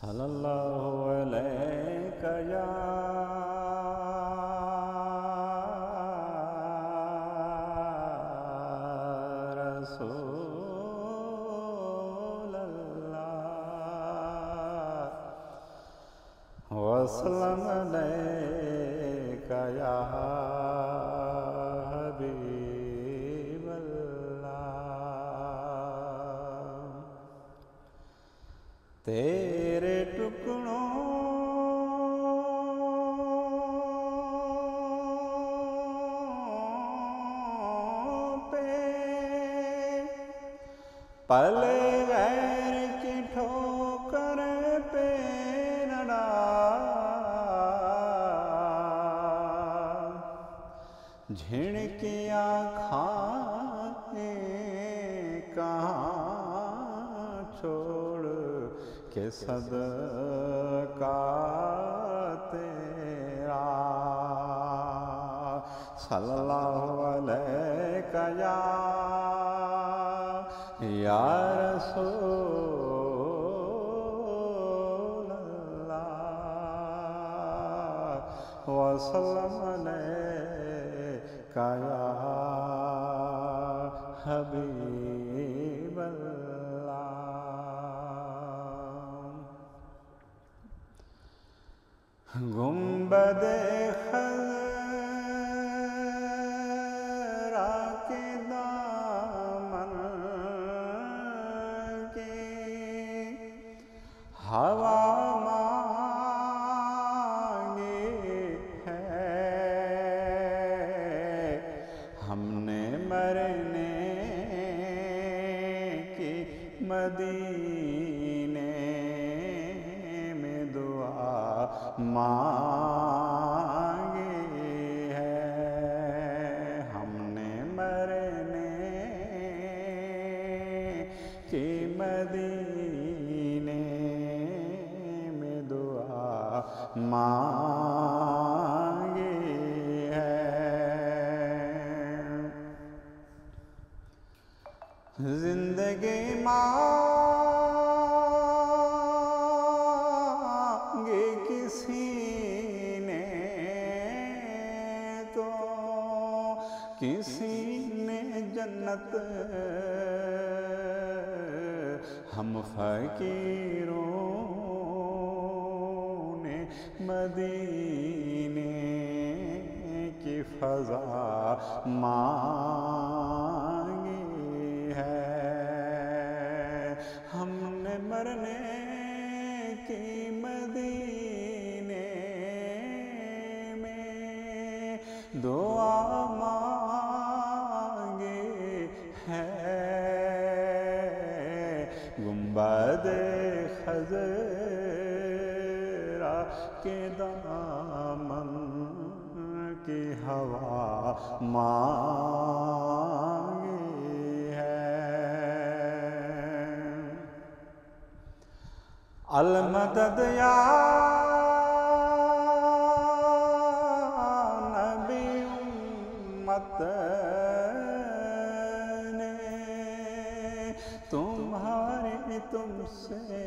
सल्लल्लाहु अलैका या रसूल अल्लाह वसल्लम अलैका या हबीब अल्लाह। तेरे टुकड़ों पे पले गैर की ठोकर पे न डाल, झिड़कियाँ खाए कहाँ छोड़ के सदका तेरा। सल्लल्लाहु अलैका या रसूल अल्लाह वसल्लम अलैका या हबीब अल्लाह। गुंबदे खज़रा के दामन की हवा मांगी है, हमने मरने की मदीने में दुआ मांगी है, हमने मरने की मदीने में दुआ मांगी है। जिंदगी मांगी किसी ने तो किसी ने जन्नत, हम फकीरों ने मदीने की फ़ज़ा मांगी है, हमने मरने की मदीने में दुआ मांगी है। गुंबदे खज़रा के दामन की हवा मांगी है। अलमदद या नबी उम्मत ने तुम्हारी तुमसे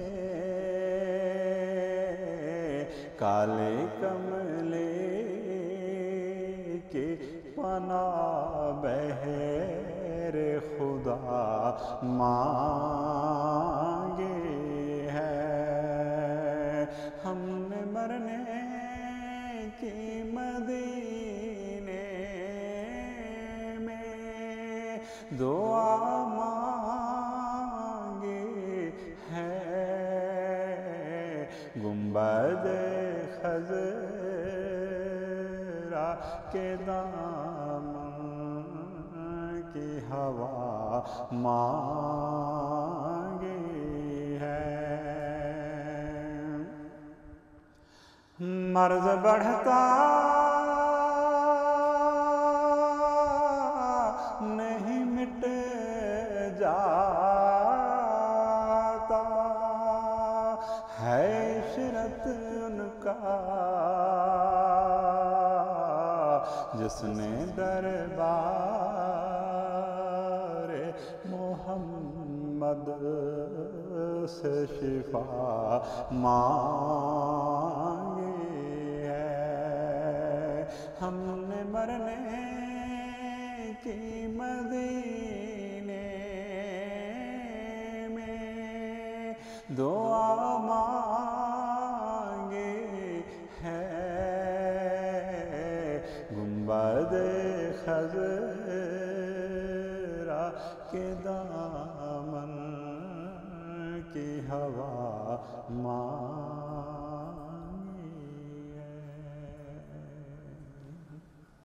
काले कमले के पना बहर खुदा मांगे है, हमने मरने की मदीने में दुआ मांगी है। गुंबदे खज़रा के दामन की हवा मांगी है। मर्ज़ बढ़ता नहीं मिट जाता है इशरत उनका, जिसने दरबार मोहम्मद سے شفا مانگی ہے، ہم نے مرنے کی مدینے میں دعا مانگی ہے، گنبد خضرا کے دامن کی ہوا مانگی